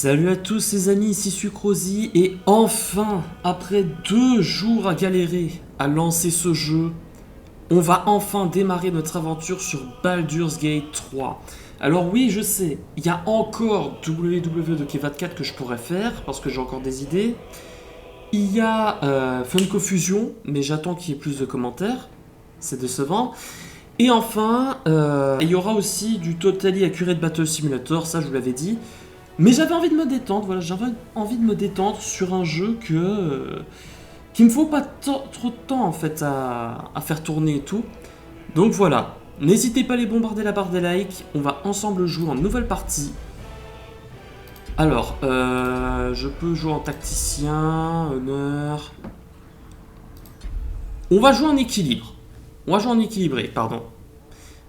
Salut à tous les amis, ici Sucrosi et enfin, après 2 jours à galérer à lancer ce jeu, on va enfin démarrer notre aventure sur Baldur's Gate 3. Alors oui, je sais, il y a encore WW de K24 que je pourrais faire parce que j'ai encore des idées. Il y a Funko Fusion, mais j'attends qu'il y ait plus de commentaires, c'est décevant. Et enfin, il y aura aussi du Totally Accurate Battle Simulator, ça je vous l'avais dit. Mais j'avais envie de me détendre, voilà, j'avais envie de me détendre sur un jeu qu'il me faut pas trop de temps en fait à faire tourner et tout. Donc voilà, n'hésitez pas à les bombarder la barre des likes, on va ensemble jouer en nouvelle partie. Alors, je peux jouer en tacticien, honneur. On va jouer en équilibre. On va jouer en équilibré, pardon.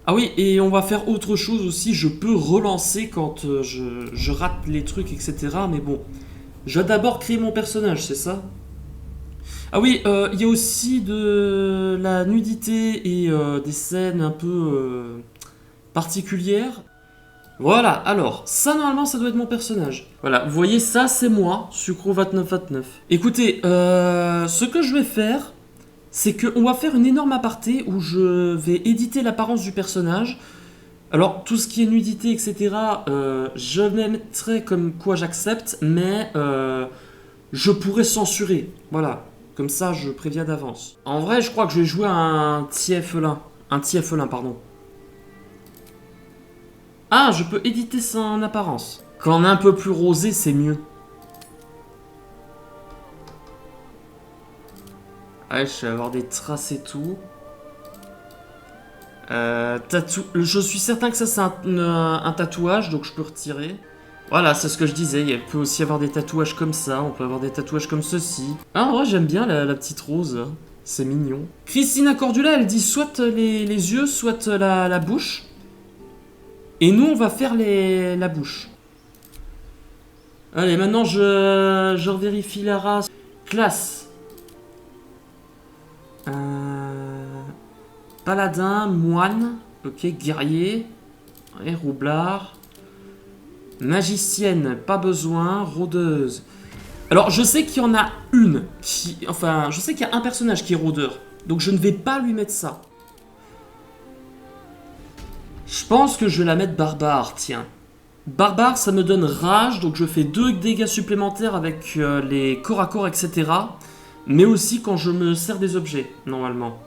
Ah oui, et on va faire autre chose aussi, je peux relancer quand je rate les trucs, etc. Mais bon, je vais d'abord créer mon personnage, c'est ça? Ah oui, il y a aussi de la nudité et des scènes un peu particulières. Voilà, alors, ça normalement ça doit être mon personnage. Voilà, vous voyez, ça c'est moi, Sucro2929. Écoutez, ce que je vais faire, c'est qu'on va faire une énorme aparté où je vais éditer l'apparence du personnage. Alors, tout ce qui est nudité, etc., je mettrai comme quoi j'accepte, mais je pourrais censurer. Voilà, comme ça, je préviens d'avance. En vrai, je crois que je vais jouer un TF-Elin. Un TF-Elin, pardon. Ah, je peux éditer son apparence. Quand on est un peu plus rosé, c'est mieux. Ouais, je vais avoir des traces et tout. Je suis certain que ça c'est un tatouage, donc je peux retirer. Voilà, c'est ce que je disais, il peut aussi avoir des tatouages comme ça, on peut avoir des tatouages comme ceci. Ah, en vrai, j'aime bien la petite rose, c'est mignon. Christina Cordula, elle dit soit les yeux, soit la bouche. Et nous, on va faire la bouche. Allez, maintenant, je vérifie la race. Classe. Paladin, moine, ok, guerrier, ouais, roublard, magicienne, pas besoin, rôdeuse. Alors, je sais qu'il y en a une qui... Enfin, je sais qu'il y a un personnage qui est rôdeur, donc je ne vais pas lui mettre ça. Je pense que je vais la mettre barbare, tiens. Barbare, ça me donne rage, donc je fais 2 dégâts supplémentaires avec les corps à corps, etc. Mais aussi quand je me sers des objets, normalement.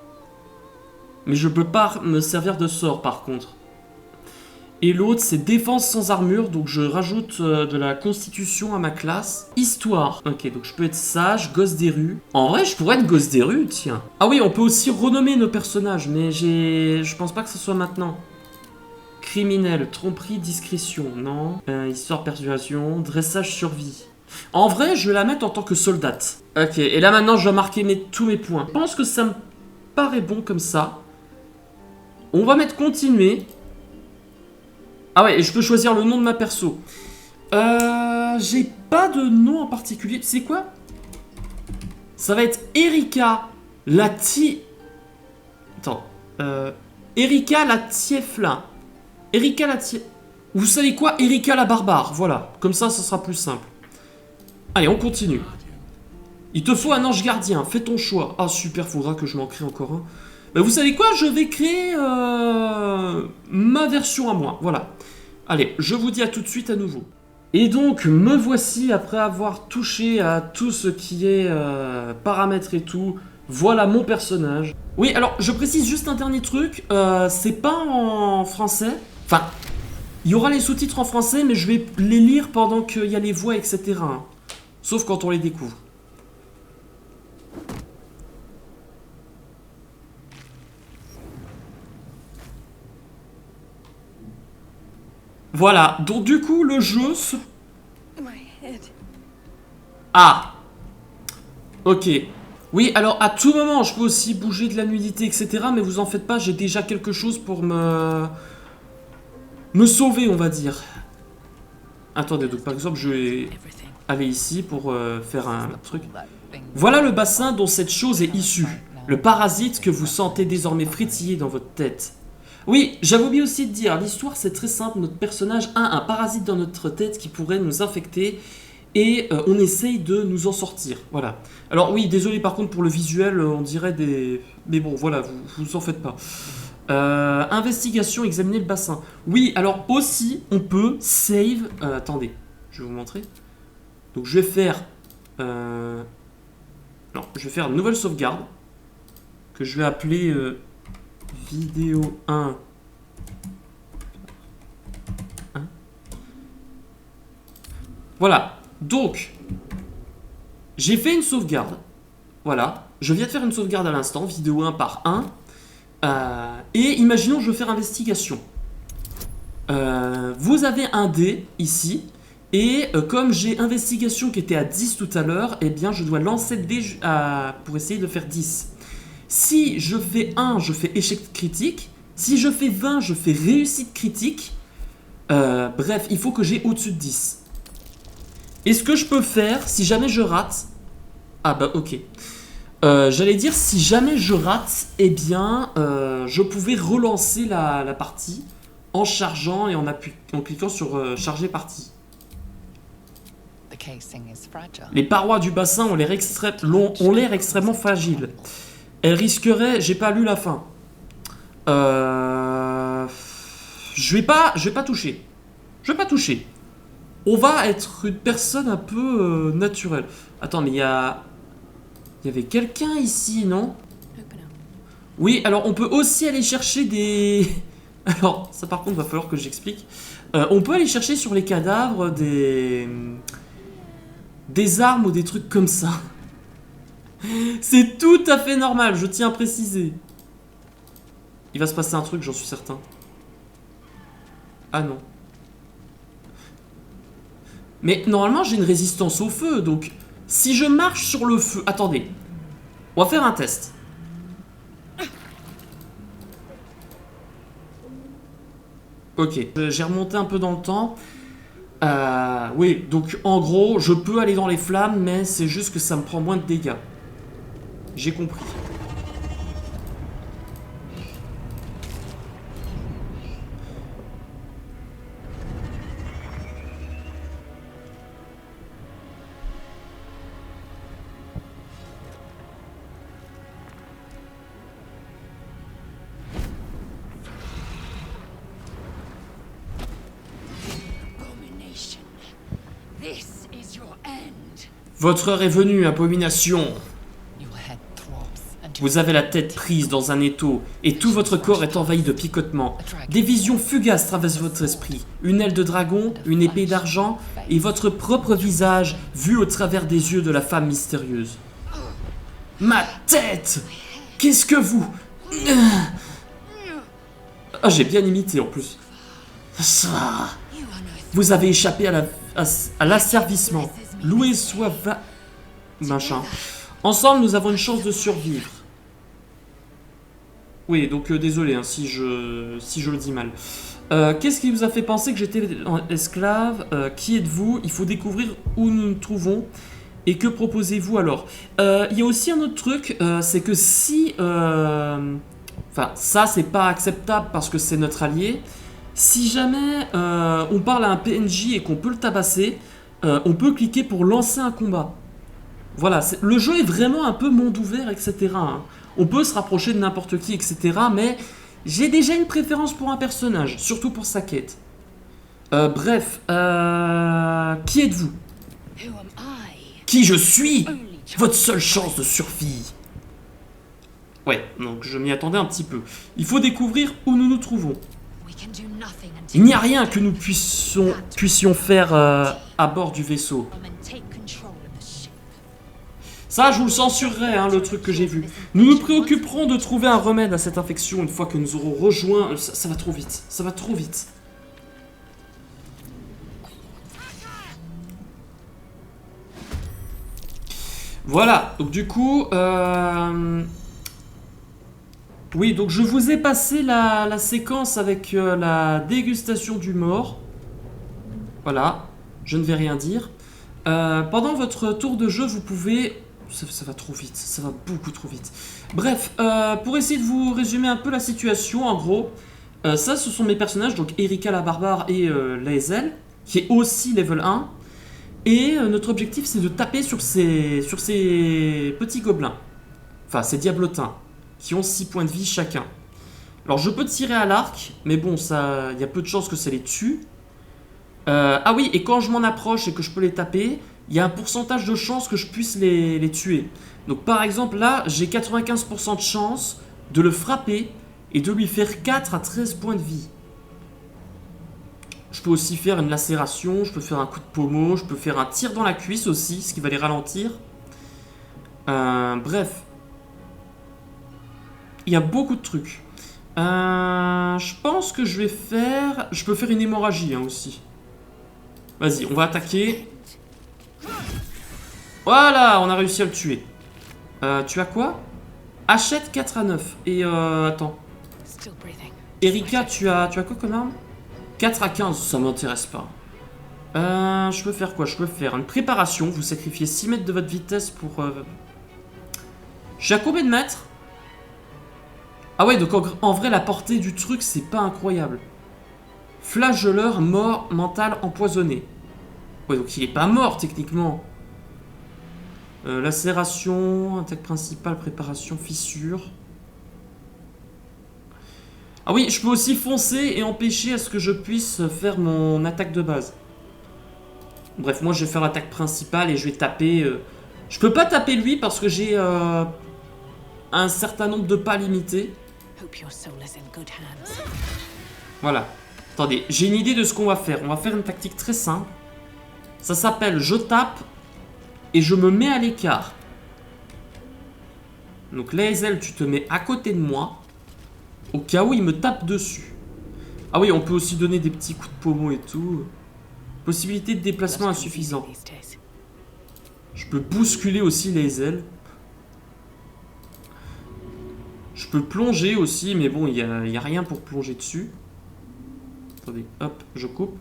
Mais je peux pas me servir de sort par contre. Et l'autre c'est défense sans armure, donc je rajoute de la constitution à ma classe. Histoire, ok, donc je peux être sage, gosse des rues. En vrai je pourrais être gosse des rues, tiens. Ah oui, on peut aussi renommer nos personnages, mais je pense pas que ce soit maintenant. Criminel, tromperie, discrétion, non. Histoire, persuasion, dressage, survie. En vrai je vais la mettre en tant que soldate. Ok, et là maintenant je vais marquer tous mes points. Je pense que ça me paraît bon comme ça. On va mettre continuer. Ah ouais, et je peux choisir le nom de ma perso. J'ai pas de nom en particulier. C'est quoi? Ça va être Erika Attends. Erika la Tieflin. Erika la Vous savez quoi? Erika la barbare. Voilà. Comme ça, ce sera plus simple. Allez, on continue. Il te faut un ange gardien. Fais ton choix. Ah super, faudra que je m'en crée encore un. Bah, vous savez quoi? Je vais créer ma version à moi. Voilà. Allez, je vous dis à tout de suite à nouveau. Et donc, me voici après avoir touché à tout ce qui est paramètres et tout. Voilà mon personnage. Oui, alors, je précise juste un dernier truc. C'est pas en français. Enfin, il y aura les sous-titres en français, mais je vais les lire pendant qu'il y a les voix, etc. Hein. Sauf quand on les découvre. Voilà, donc du coup le jeu se... Ah. Ok. Oui, alors à tout moment je peux aussi bouger de la nudité, etc. Mais vous en faites pas, j'ai déjà quelque chose pour me sauver, on va dire. Attendez, donc par exemple je vais aller ici pour faire un truc. Voilà le bassin dont cette chose est issue. Le parasite que vous sentez désormais frétiller dans votre tête. Oui, j'avais oublié aussi de dire, l'histoire c'est très simple, notre personnage a un parasite dans notre tête qui pourrait nous infecter et on essaye de nous en sortir, voilà. Alors oui, désolé par contre pour le visuel, on dirait des... Mais bon, voilà, vous en faites pas. Investigation, examiner le bassin. Oui, alors aussi, on peut save... attendez, je vais vous montrer. Donc je vais faire... non, je vais faire une nouvelle sauvegarde que je vais appeler vidéo 1. Voilà, donc j'ai fait une sauvegarde. Voilà, je viens de faire une sauvegarde à l'instant, vidéo 1 par 1. Et imaginons je veux faire investigation. Vous avez un dé ici. Et comme j'ai investigation qui était à 10 tout à l'heure, eh bien je dois lancer le dé pour essayer de faire 10. Si je fais 1, je fais échec critique. Si je fais 20, je fais réussite critique. Bref, il faut que j'ai au-dessus de 10. Et ce que je peux faire, si jamais je rate... Ah bah ok. J'allais dire, si jamais je rate, eh bien, je pouvais relancer la partie en chargeant et en cliquant sur charger partie. Les parois du bassin ont l'air extrêmement fragiles. Elles risqueraient... J'ai pas lu la fin. Je vais pas toucher. Je vais pas toucher. On va être une personne un peu naturelle. Attends, mais il y avait quelqu'un ici, non? Oui, alors on peut aussi aller chercher des... Alors, ça par contre, va falloir que j'explique. On peut aller chercher sur les cadavres des armes ou des trucs comme ça. C'est tout à fait normal, je tiens à préciser. Il va se passer un truc, j'en suis certain. Ah non. Mais normalement, j'ai une résistance au feu, donc... Si je marche sur le feu... Attendez. On va faire un test. Ok, j'ai remonté un peu dans le temps. Oui, donc en gros, je peux aller dans les flammes, mais c'est juste que ça me prend moins de dégâts. J'ai compris. Votre heure est venue, abomination. Vous avez la tête prise dans un étau et tout votre corps est envahi de picotements. Des visions fugaces traversent votre esprit. Une aile de dragon, une épée d'argent et votre propre visage vu au travers des yeux de la femme mystérieuse. Ma tête! Qu'est-ce que vous... Ah, j'ai bien imité en plus. Vous avez échappé à l'asservissement. Loué soit machin. Ensemble, nous avons une chance de survivre. Oui, donc désolé hein, si je le dis mal. Qu'est-ce qui vous a fait penser que j'étais esclave? Qui êtes-vous? Il faut découvrir où nous nous trouvons. Et que proposez-vous alors? Il y a aussi un autre truc, c'est que si... Enfin, ça, c'est pas acceptable parce que c'est notre allié. Si jamais on parle à un PNJ et qu'on peut le tabasser, on peut cliquer pour lancer un combat. Voilà, le jeu est vraiment un peu monde ouvert, etc. Hein. On peut se rapprocher de n'importe qui, etc. Mais j'ai déjà une préférence pour un personnage, surtout pour sa quête. Bref, qui êtes-vous? Qui je suis? Votre seule chance de survie. Ouais, donc je m'y attendais un petit peu. Il faut découvrir où nous nous trouvons. Il n'y a rien que nous puissions faire à bord du vaisseau. Ça, je vous le censurerai, hein, le truc que j'ai vu. Nous nous préoccuperons de trouver un remède à cette infection une fois que nous aurons rejoint... Ça va trop vite, ça va trop vite. Voilà, donc du coup... Oui, donc je vous ai passé la séquence avec la dégustation du mort. Voilà, je ne vais rien dire. Pendant votre tour de jeu, vous pouvez... Ça va trop vite, ça va beaucoup trop vite. Bref, pour essayer de vous résumer un peu la situation, en gros, Ça, ce sont mes personnages, donc Erika la barbare et Laezel, qui est aussi level 1. Et notre objectif, c'est de taper sur ces petits gobelins. Enfin, ces diablotins, qui ont 6 points de vie chacun. Alors, je peux tirer à l'arc, mais bon, ça, il y a peu de chances que ça les tue. Ah oui, et quand je m'en approche et que je peux les taper, il y a un pourcentage de chance que je puisse les tuer. Donc, par exemple, là, j'ai 95% de chance de le frapper et de lui faire 4 à 13 points de vie. Je peux aussi faire une lacération, je peux faire un coup de pommeau, je peux faire un tir dans la cuisse aussi, ce qui va les ralentir. Bref. Il y a beaucoup de trucs. Je pense que je vais faire... Je peux faire une hémorragie hein, aussi. Vas-y, on va attaquer. Voilà, on a réussi à le tuer. Tu as quoi? Achète 4 à 9. Et attends. Erika, tu as quoi comme arme? 4 à 15, ça m'intéresse pas. Je peux faire quoi? Je peux faire une préparation. Vous sacrifiez 6 mètres de votre vitesse pour... Je suis à combien de mètres? Ah ouais, donc en vrai, la portée du truc, c'est pas incroyable. Flageoleur, mort, mental, empoisonné. Ouais, donc il est pas mort, techniquement. Lacération, attaque principale, préparation, fissure. Ah oui, je peux aussi foncer et empêcher à ce que je puisse faire mon attaque de base. Bref, moi je vais faire l'attaque principale et je vais taper... Je peux pas taper lui parce que j'ai un certain nombre de pas limités. Voilà. Attendez, j'ai une idée de ce qu'on va faire. On va faire une tactique très simple. Ça s'appelle je tape et je me mets à l'écart. Donc Laezel, tu te mets à côté de moi. Au cas où il me tape dessus. Ah oui, on peut aussi donner des petits coups de pommeau et tout. Possibilité de déplacement insuffisant. Je peux bousculer aussi Laezel. Je peux plonger aussi, mais bon, il n'y a rien pour plonger dessus. Attendez, hop, je coupe.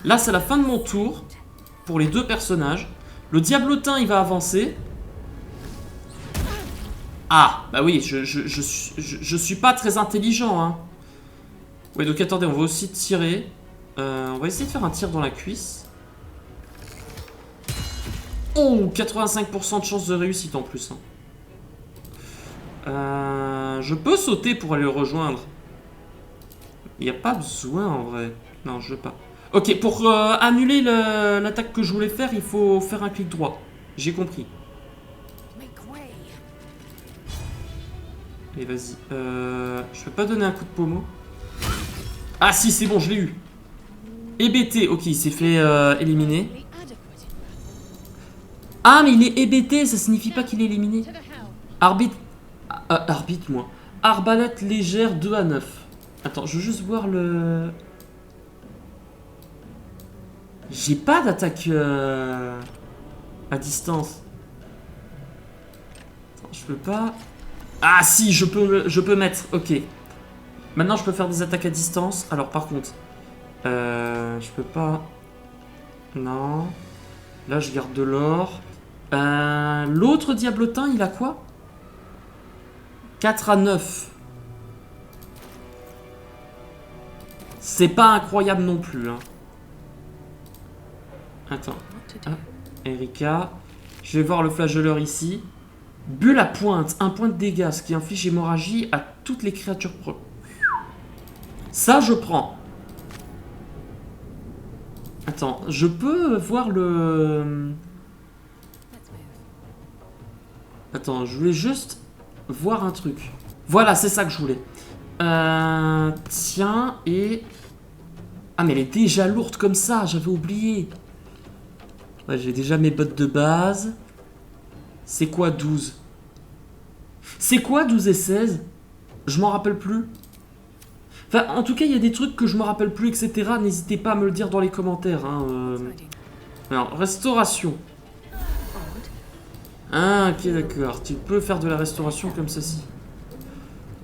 Là, c'est la fin de mon tour. Pour les deux personnages. Le diablotin, il va avancer. Ah, bah oui, je suis pas très intelligent, hein. Ouais, donc attendez, on va aussi tirer. On va essayer de faire un tir dans la cuisse. Oh, 85% de chance de réussite en plus. Hein. Je peux sauter pour aller le rejoindre. Il n'y a pas besoin en vrai. Non, je veux pas. Ok, pour annuler l'attaque que je voulais faire, il faut faire un clic droit. J'ai compris. Et vas-y. Je peux pas donner un coup de pommeau. Ah si, c'est bon, je l'ai eu. Hébété, ok, il s'est fait éliminer. Ah, mais il est hébété, ça signifie pas qu'il est éliminé. Arbitre... arbitre, moi. Arbalète légère 2 à 9. Attends, je veux juste voir le... J'ai pas d'attaque à distance. Attends, je peux pas... Ah si, je peux mettre, ok. Maintenant, je peux faire des attaques à distance. Alors, par contre... je peux pas... Non. Là, je garde de l'or. L'autre diablotin, il a quoi? 4 à 9. C'est pas incroyable non plus. Hein. Attends. Ah, Erika. Je vais voir le flageoleur ici. Bulle à pointe. 1 point de dégâts, ce qui inflige hémorragie à toutes les créatures pro. Ça, je prends. Attends, je peux voir le... Attends, je voulais juste voir un truc. Voilà, c'est ça que je voulais. Tiens, et... Ah, mais elle est déjà lourde comme ça, j'avais oublié. Ouais, j'ai déjà mes bottes de base. C'est quoi 12? C'est quoi 12 et 16? Je m'en rappelle plus. Enfin, en tout cas, il y a des trucs que je me rappelle plus, etc. N'hésitez pas à me le dire dans les commentaires. Hein. Alors, restauration. Ah, ok, d'accord. Tu peux faire de la restauration comme ceci.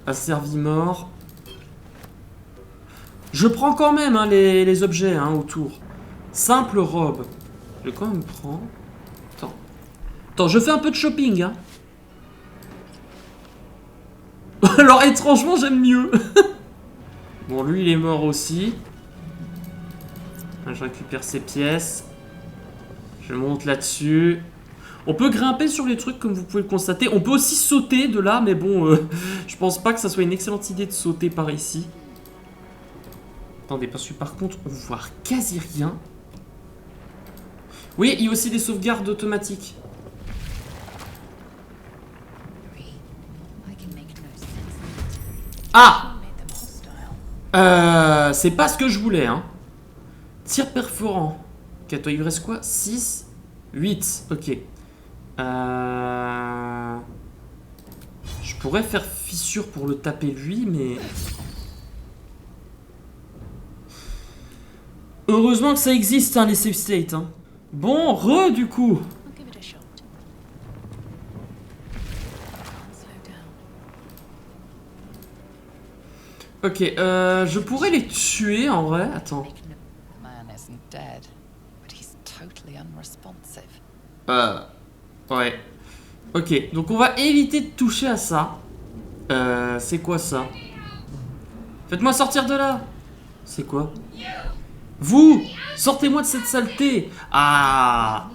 Asservi mort. Je prends quand même hein, les objets hein, autour. Simple robe. Je vais quand même prendre. Attends, je fais un peu de shopping. Hein. Alors, étrangement, j'aime mieux. Bon, lui, il est mort aussi. Je récupère ses pièces. Je monte là-dessus. On peut grimper sur les trucs, comme vous pouvez le constater. On peut aussi sauter de là, mais bon, je pense pas que ça soit une excellente idée de sauter par ici. Attendez, parce que par contre, on voit quasi rien. Oui, il y a aussi des sauvegardes automatiques. Ah! C'est pas ce que je voulais, hein. Tir perforant. Ok, attends, il me reste quoi? 6, 8, ok. Je pourrais faire fissure pour le taper lui, mais... Heureusement que ça existe, hein, les save states. Hein. Bon, du coup. Ok, je pourrais les tuer en vrai. Attends. Ouais. Ok, donc on va éviter de toucher à ça. C'est quoi ça? Faites-moi sortir de là. C'est quoi? Vous! Sortez-moi de cette saleté! Ah!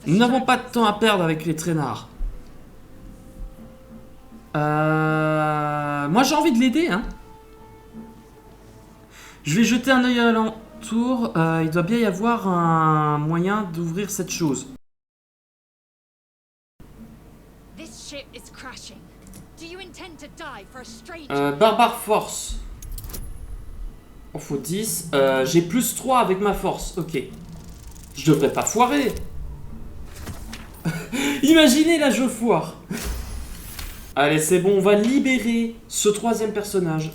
Nous n'avons pas de temps à perdre avec les traînards. Moi j'ai envie de l'aider, hein. Je vais jeter un œil alentour. Il doit bien y avoir un moyen d'ouvrir cette chose. Barbare force. Il faut 10. J'ai plus 3 avec ma force. Ok. Je devrais pas foirer. Imaginez là, je foire. Allez, c'est bon. On va libérer ce troisième personnage.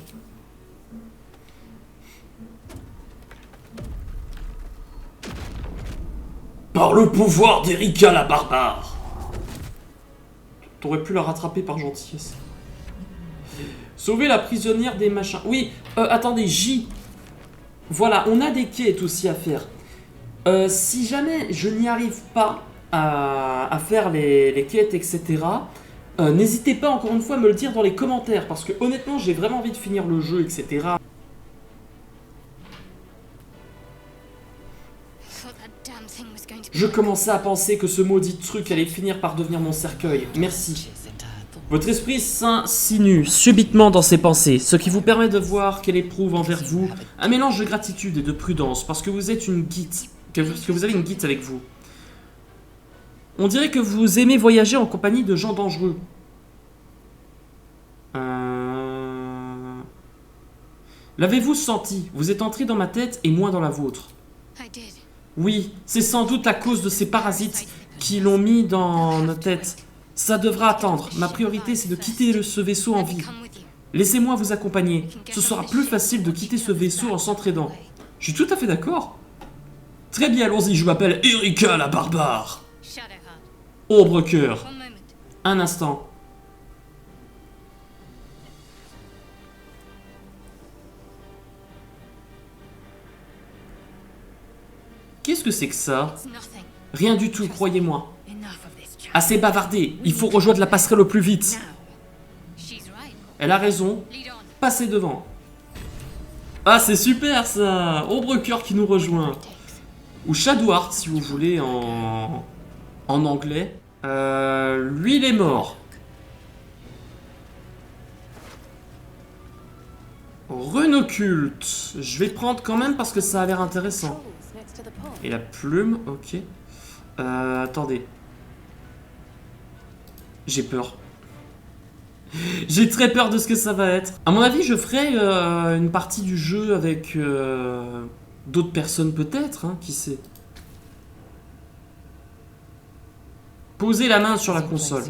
Par le pouvoir d'Erika la barbare. T'aurais pu la rattraper par gentillesse. Sauver la prisonnière des machins. Oui, attendez, J. Voilà, on a des quêtes aussi à faire. Si jamais je n'y arrive pas à faire les quêtes, etc., n'hésitez pas encore une fois à me le dire dans les commentaires, parce que honnêtement, j'ai vraiment envie de finir le jeu, etc. Je commençais à penser que ce maudit truc allait finir par devenir mon cercueil. Merci. Votre esprit s'insinue subitement dans ses pensées, ce qui vous permet de voir qu'elle éprouve envers vous un mélange de gratitude et de prudence, parce que vous êtes une guide, que vous avez une guide avec vous. On dirait que vous aimez voyager en compagnie de gens dangereux. L'avez-vous senti? Vous êtes entré dans ma tête et moi dans la vôtre. Oui, c'est sans doute à cause de ces parasites qui l'ont mis dans nos têtes. Ça devra attendre. Ma priorité, c'est de quitter ce vaisseau en vie. Laissez-moi vous accompagner. Ce sera plus facile de quitter ce vaisseau en s'entraidant. Je suis tout à fait d'accord. Très bien, allons-y, je m'appelle Erika la barbare. Ombre-cœur. Un instant. Qu'est-ce que c'est que ça? Rien du tout, croyez-moi. Assez bavardé, il faut rejoindre la passerelle au plus vite. Elle a raison, passez devant. Ah, c'est super ça! Ombre-cœur qui nous rejoint. Ou Shadowheart si vous voulez en anglais. Lui il est mort. Rune occulte. Je vais prendre quand même parce que ça a l'air intéressant. Et la plume, ok. Attendez. J'ai peur. J'ai très peur de ce que ça va être. À mon avis, je ferai une partie du jeu avec d'autres personnes peut-être, hein, qui sait. Posez la main sur la console.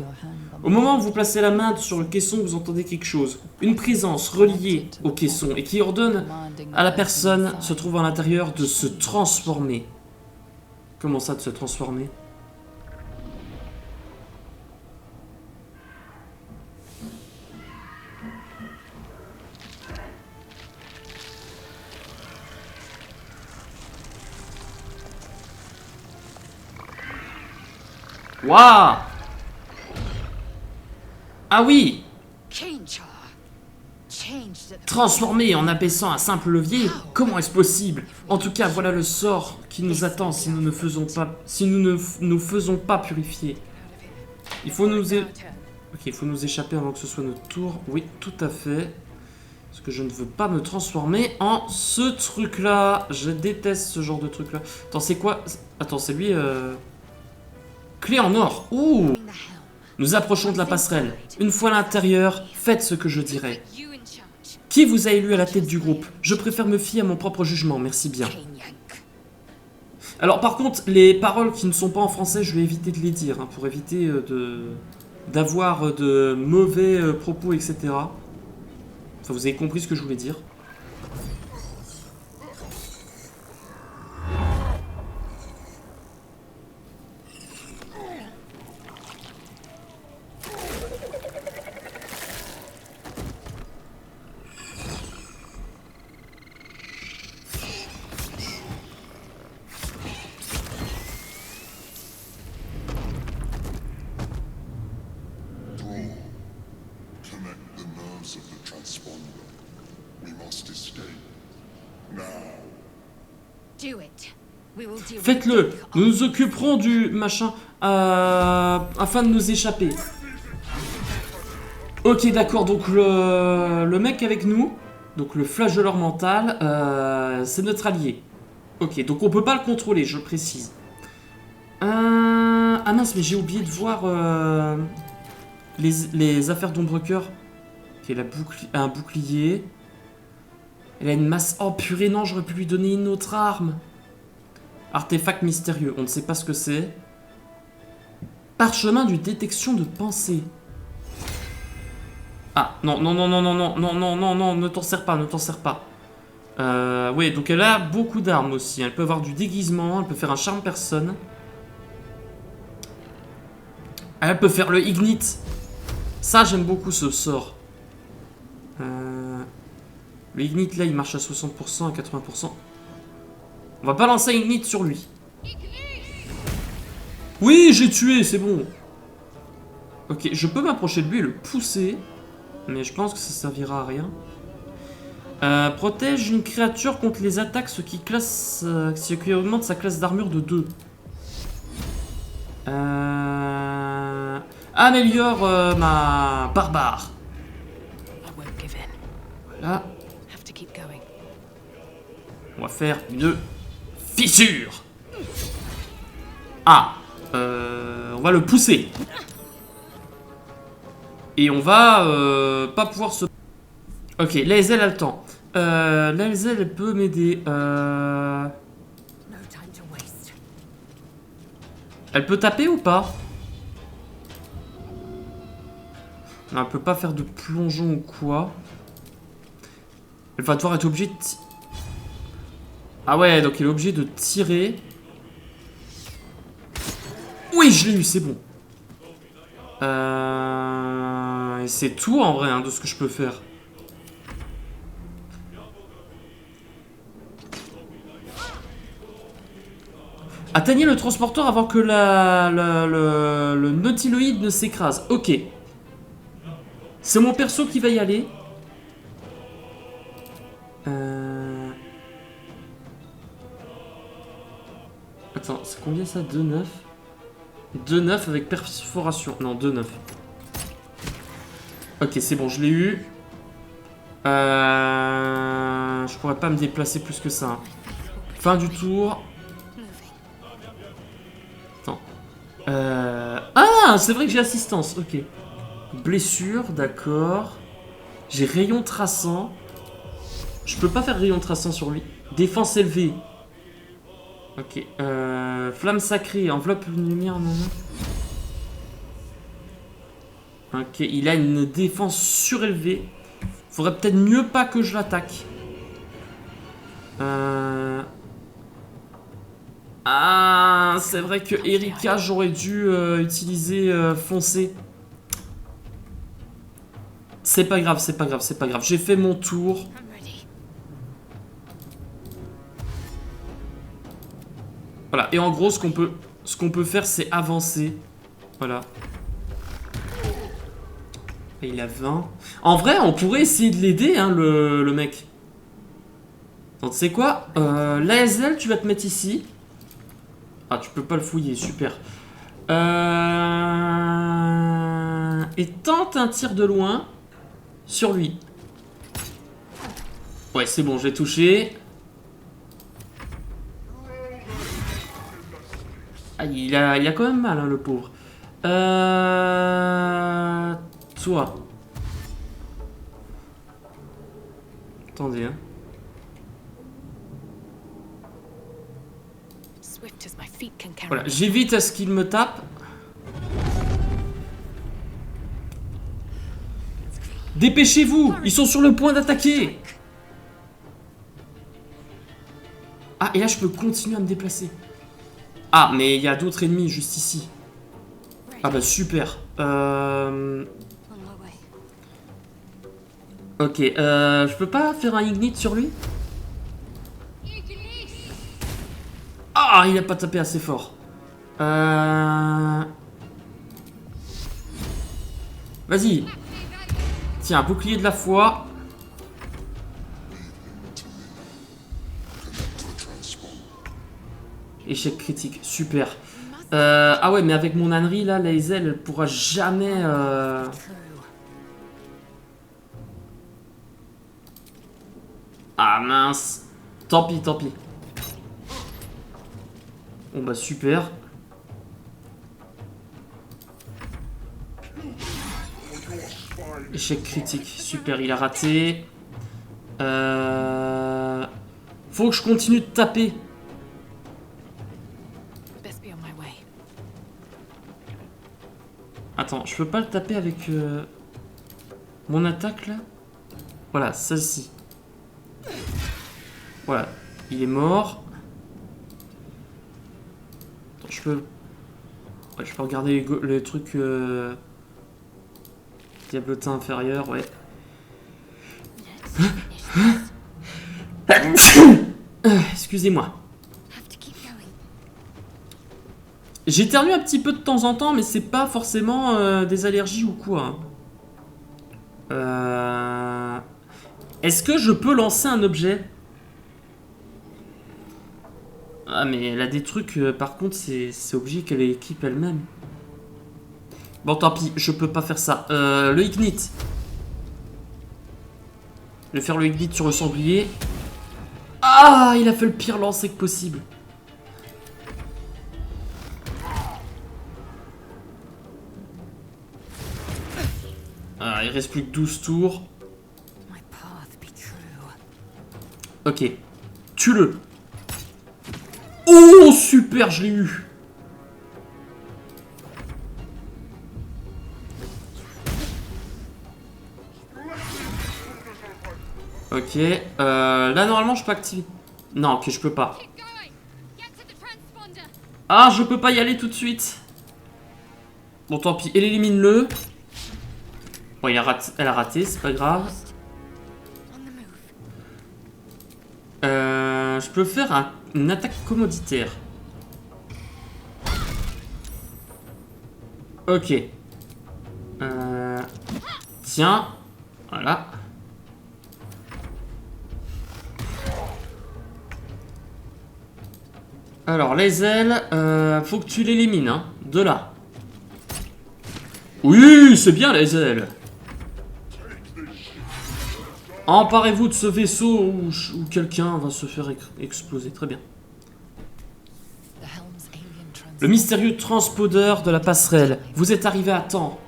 Au moment où vous placez la main sur le caisson, vous entendez quelque chose. Une présence reliée au caisson et qui ordonne à la personne se trouvant à l'intérieur de se transformer. Comment ça, de se transformer ? Waouh! Ah oui! Transformer en abaissant un simple levier? Comment est-ce possible? En tout cas, voilà le sort qui nous attend si nous ne nous faisons pas purifier. Il faut nous Ok, il faut nous échapper avant que ce soit notre tour. Oui, tout à fait. Parce que je ne veux pas me transformer en ce truc-là. Je déteste ce genre de truc-là. Attends, c'est quoi? Attends, c'est lui... Clé en or. Ouh! Nous approchons de la passerelle. Une fois à l'intérieur, faites ce que je dirai. Qui vous a élu à la tête du groupe? Je préfère me fier à mon propre jugement, merci bien. Alors par contre, les paroles qui ne sont pas en français, je vais éviter de les dire, hein, pour éviter d'avoir de mauvais propos, etc. Enfin, vous avez compris ce que je voulais dire. Faites-le. Nous nous occuperons du machin afin de nous échapper. Ok, d'accord. Donc le mec avec nous, donc le flageoleur mental, c'est notre allié. Ok, donc on peut pas le contrôler, je précise. Ah mince, mais j'ai oublié de voir les affaires d'Ombrecoeur. Ok, elle a un bouclier. Elle a une masse... Oh purée, non, j'aurais pu lui donner une autre arme. Artefact mystérieux, on ne sait pas ce que c'est. Parchemin de détection de pensée. Ah, non, non, non, non, non, non, non, non, non, non, ne t'en sers pas, ne t'en sers pas. Oui, donc elle a beaucoup d'armes aussi. Elle peut avoir du déguisement, elle peut faire un charme personne. Elle peut faire le ignite. Ça, j'aime beaucoup ce sort. Le ignite, là, il marche à 60%, à 80%. On va pas lancer ignite sur lui. Oui, j'ai tué, c'est bon. Ok, je peux m'approcher de lui et le pousser. Mais je pense que ça servira à rien. Protège une créature contre les attaques, ce qui augmente sa classe d'armure de 2. Améliore ma barbare. Voilà. On va faire une fissure. Ah, on va le pousser. Et on va pas pouvoir se... Ok, Lae'zel a le temps. Lae'zel, elle peut m'aider. Elle peut taper ou pas? Non, elle peut pas faire de plongeon ou quoi. Elle va devoir être obligée de... Ah ouais, donc elle est obligée de tirer. Oui, je l'ai eu, c'est bon. Et c'est tout en vrai, hein, de ce que je peux faire. Atteignez le transporteur avant que le nautiloïde ne s'écrase. Ok. C'est mon perso qui va y aller. Attends, c'est combien ça? 2,9. 2,9 avec perforation. Non, 2,9. Ok, c'est bon, je l'ai eu. Je pourrais pas me déplacer plus que ça. Fin du tour. Attends. Ah, c'est vrai que j'ai assistance. Ok. Blessure, d'accord. J'ai rayon traçant. Je peux pas faire rayon traçant sur lui. Défense élevée. Ok. Flamme sacrée, enveloppe une lumière. Non. Ok, il a une défense surélevée. Faudrait peut-être mieux pas que je l'attaque. Ah, c'est vrai que Erika, j'aurais dû utiliser foncer. C'est pas grave, c'est pas grave, c'est pas grave. J'ai fait mon tour. Voilà, et en gros, ce qu'on peut faire, c'est avancer. Voilà. Et il a 20. En vrai, on pourrait essayer de l'aider, hein, le mec. Donc, tu sais quoi, l'ASL, tu vas te mettre ici. Ah, tu peux pas le fouiller, super. Et tente un tir de loin sur lui. Ouais, c'est bon, j'ai touché. Ah, il a quand même mal, hein, le pauvre. Toi. Attendez, hein. Voilà, j'évite à ce qu'il me tape. Dépêchez-vous, ils sont sur le point d'attaquer. Ah, et là, je peux continuer à me déplacer. Ah, mais il y a d'autres ennemis juste ici. Ah bah super. Ok, je peux pas faire un ignite sur lui? Ah, il a pas tapé assez fort. Vas-y. Tiens, bouclier de la foi. Échec critique, super. Ah ouais, mais avec mon ânerie, là, Lae'zel, elle pourra jamais... Ah mince. Tant pis, tant pis. Bon bah super. Échec critique, super, il a raté. Faut que je continue de taper. Attends, je peux pas le taper avec mon attaque là? Voilà, celle-ci. Voilà, il est mort. Attends, je peux... Ouais, je peux regarder les trucs... Diablotin inférieur, ouais. Excusez-moi. J'éternue un petit peu de temps en temps, mais c'est pas forcément des allergies ou quoi. Est-ce que je peux lancer un objet? Ah, mais elle a des trucs, par contre, c'est obligé qu'elle équipe elle-même. Bon, tant pis, je peux pas faire ça. Le ignite. Je vais faire le ignite sur le sanglier. Ah, il a fait le pire lancer que possible. Ah, il reste plus que 12 tours. Ok. Tue-le. Oh, super, je l'ai eu. Ok. Là, normalement, je peux activer. Non, ok, je peux pas. Ah, je peux pas y aller tout de suite. Bon, tant pis. Elle élimine-le. Bon, elle a raté, c'est pas grave. Je peux faire une attaque commoditaire. Ok. Tiens. Voilà. Alors, les ailes, faut que tu l'élimines, hein. De là. Oui, c'est bien, les ailes. Emparez-vous de ce vaisseau où quelqu'un va se faire exploser. Très bien. Le mystérieux transpondeur de la passerelle. Vous êtes arrivé à temps.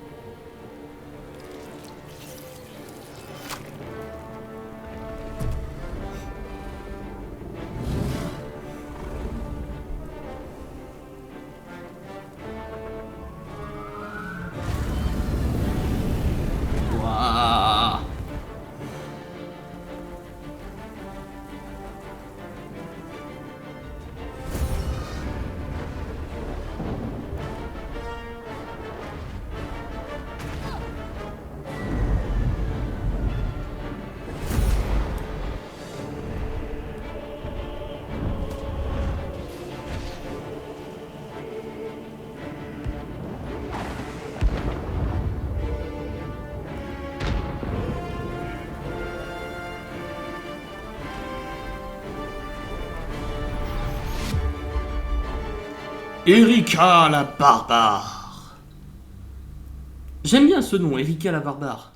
Waouh. Erika la barbare. J'aime bien ce nom, Erika la barbare.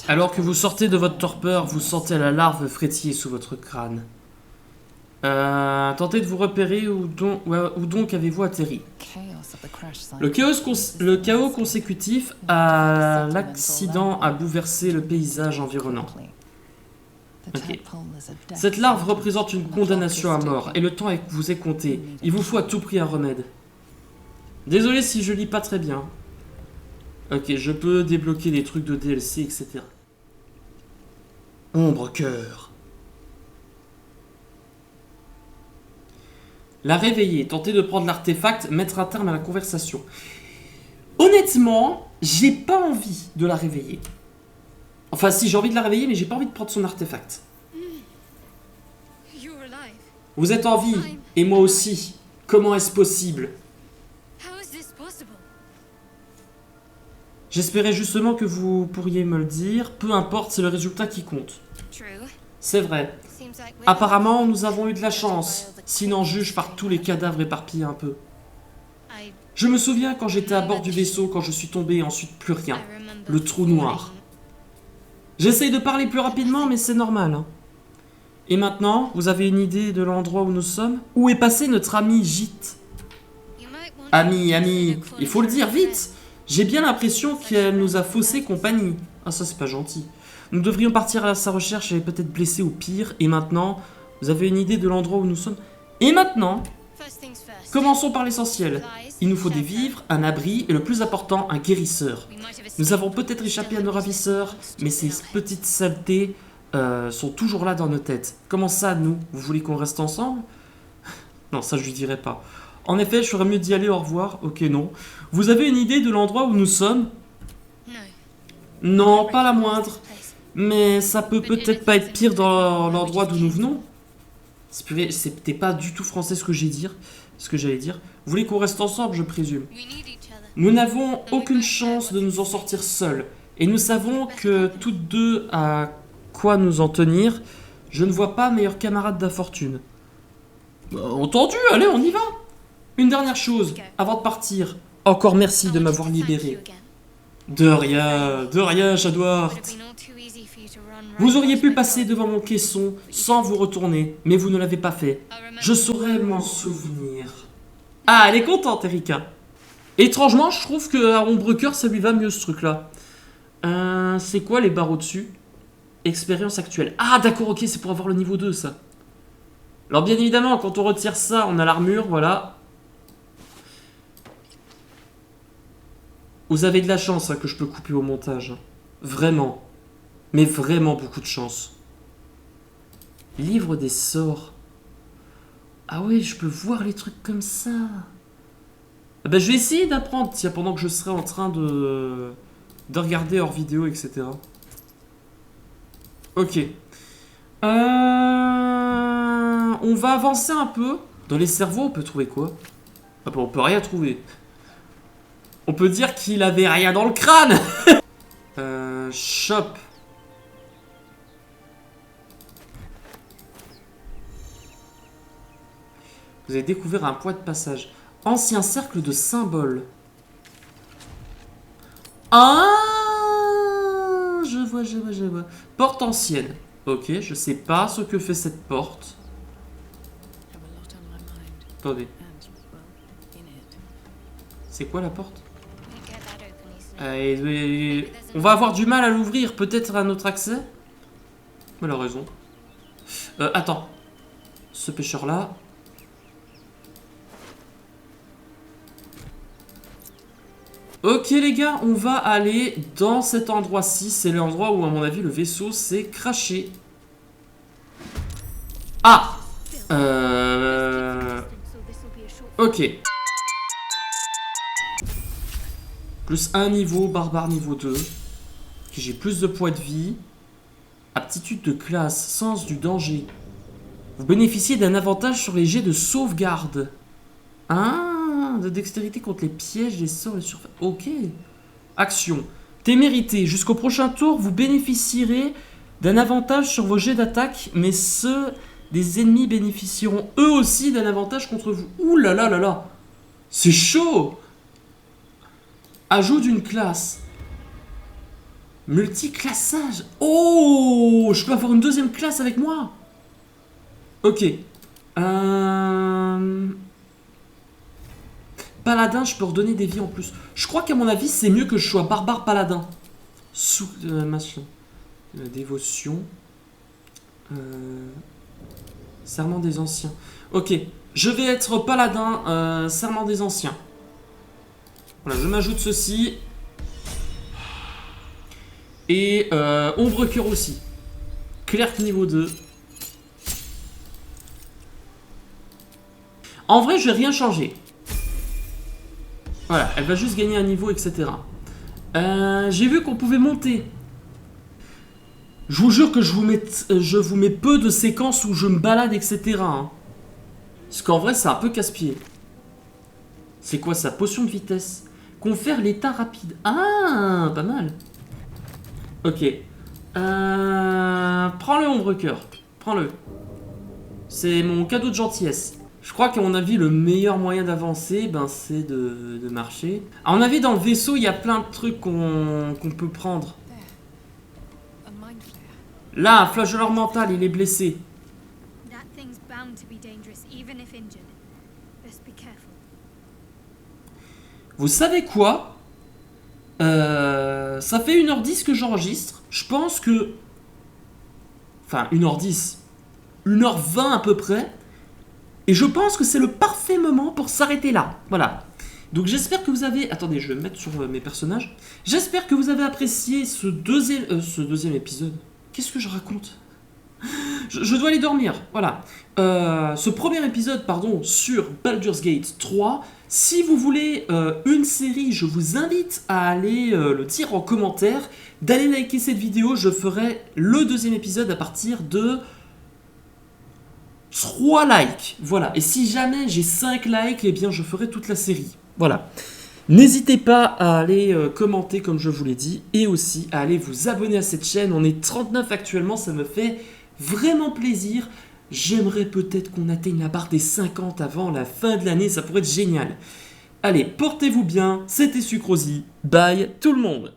Alors que vous sortez de votre torpeur, vous sentez la larve frétiller sous votre crâne. Tentez de vous repérer où donc avez-vous atterri. Le chaos consécutif à l'accident a bouleversé le paysage environnant. Okay. Cette larve représente une condamnation à mort et le temps vous est compté. Il vous faut à tout prix un remède. Désolé si je lis pas très bien. Ok, je peux débloquer des trucs de DLC, etc. Ombre cœur. La réveiller, tenter de prendre l'artefact, mettre un terme à la conversation. Honnêtement, j'ai pas envie de la réveiller. Enfin, si, j'ai envie de la réveiller, mais j'ai pas envie de prendre son artefact. Vous êtes en vie, et moi aussi. Comment est-ce possible? J'espérais justement que vous pourriez me le dire. Peu importe, c'est le résultat qui compte. C'est vrai. Apparemment, nous avons eu de la chance. Sinon, juge par tous les cadavres éparpillés un peu. Je me souviens quand j'étais à bord du vaisseau, quand je suis tombé et ensuite plus rien. Le trou noir. J'essaye de parler plus rapidement, mais c'est normal. Hein. Et maintenant, vous avez une idée de l'endroit où nous sommes? Où est passé notre ami Gite? Ami, il faut le dire vite. J'ai bien l'impression qu'elle nous a faussé compagnie. Ah, ça c'est pas gentil. Nous devrions partir à sa recherche, elle est peut-être blessée au pire. Et maintenant, vous avez une idée de l'endroit où nous sommes? Et maintenant, commençons par l'essentiel. Il nous faut des vivres, un abri et le plus important, un guérisseur. Nous avons peut-être échappé à nos ravisseurs, mais ces petites saletés sont toujours là dans nos têtes. Comment ça, nous? Vous voulez qu'on reste ensemble? Non, ça je lui dirai pas. En effet, je ferais mieux d'y aller, au revoir. Ok, non. Vous avez une idée de l'endroit où nous sommes? Non, pas la moindre. Mais ça peut peut-être pas être pire dans l'endroit d'où nous venons. C'était pas du tout français ce que j'allais dire. Vous voulez qu'on reste ensemble, je présume. Nous n'avons aucune chance de nous en sortir seuls. Et nous savons que toutes deux à quoi nous en tenir. Je ne vois pas meilleur camarade d'infortune. Entendu, allez, on y va. Une dernière chose, avant de partir. Encore merci de m'avoir libéré. De rien, Jadwart. Vous auriez pu passer devant mon caisson sans vous retourner, mais vous ne l'avez pas fait. Je saurais m'en souvenir. Ah, elle est contente, Erika. Étrangement, je trouve qu'à Ombrecoeur, ça lui va mieux, ce truc-là. C'est quoi les barres au-dessus? Expérience actuelle. Ah, d'accord, ok, c'est pour avoir le niveau 2, ça. Alors, bien évidemment, quand on retire ça, on a l'armure, voilà. Vous avez de la chance hein, que je peux couper au montage. Vraiment. Mais vraiment beaucoup de chance. Livre des sorts. Ah ouais, je peux voir les trucs comme ça. Ah bah, je vais essayer d'apprendre, tiens, pendant que je serai en train de regarder hors vidéo, etc. Ok. On va avancer un peu. Dans les cerveaux, on peut trouver quoi? Ah bah, on peut rien trouver. On peut dire qu'il avait rien dans le crâne. Shop. Vous avez découvert un point de passage. Ancien cercle de symboles. Ah, je vois. Porte ancienne. Ok, je sais pas ce que fait cette porte. Attendez. C'est quoi la porte? On va avoir du mal à l'ouvrir. Peut-être un autre accès? Elle a raison. Attends. Ce pêcheur-là... Ok les gars, on va aller dans cet endroit-ci. C'est l'endroit où à mon avis le vaisseau s'est craché. Ah Ok. Plus un niveau, barbare niveau 2. Ok, j'ai plus de points de vie. Aptitude de classe, sens du danger. Vous bénéficiez d'un avantage sur les jets de sauvegarde. Ah, de dextérité contre les pièges, les sorts, les surfaces. Ok. Action. Témérité. Jusqu'au prochain tour, vous bénéficierez d'un avantage sur vos jets d'attaque, mais ceux des ennemis bénéficieront eux aussi d'un avantage contre vous. Ouh là là là là. C'est chaud. Ajout d'une classe. Multiclassage. Oh, je peux avoir une deuxième classe avec moi. Ok. Paladin, je peux redonner des vies en plus. Je crois qu'à mon avis, c'est mieux que je sois barbare paladin. Sous machin. Dévotion. Serment des anciens. Ok. Je vais être paladin. Serment des anciens. Voilà, je m'ajoute ceci. Et ombre cœur aussi. Clerc niveau 2. En vrai, je vais rien changer. Voilà, elle va juste gagner un niveau, etc. J'ai vu qu'on pouvait monter. Je vous jure que je vous mets peu de séquences où je me balade, etc. Hein. Parce qu'en vrai, c'est un peu casse-pied. C'est quoi ça? Potion de vitesse. Confère l'état rapide. Ah, pas mal. Ok. Prends-le, ombre cœur. Prends-le. C'est mon cadeau de gentillesse. Je crois qu'à mon avis, le meilleur moyen d'avancer, ben, c'est de marcher. À mon avis, dans le vaisseau, il y a plein de trucs qu'on peut prendre. Là, un flageolant mental, il est blessé. Vous savez quoi? Ça fait 1h10 que j'enregistre. Je pense que... Enfin, 1h10. 1h20 à peu près. Et je pense que c'est le parfait moment pour s'arrêter là. Voilà. Donc j'espère que vous avez... Attendez, je vais me mettre sur mes personnages. J'espère que vous avez apprécié ce deuxième épisode. Qu'est-ce que je raconte? Je dois aller dormir. Voilà. Ce premier épisode, pardon, sur Baldur's Gate 3. Si vous voulez une série, je vous invite à aller le dire en commentaire. D'aller liker cette vidéo. Je ferai le deuxième épisode à partir de... 3 likes, voilà. Et si jamais j'ai 5 likes, eh bien je ferai toute la série. Voilà. N'hésitez pas à aller commenter comme je vous l'ai dit. Et aussi à aller vous abonner à cette chaîne. On est 39 actuellement, ça me fait vraiment plaisir. J'aimerais peut-être qu'on atteigne la barre des 50 avant la fin de l'année, ça pourrait être génial. Allez, portez-vous bien, c'était Sucrosy. Bye tout le monde.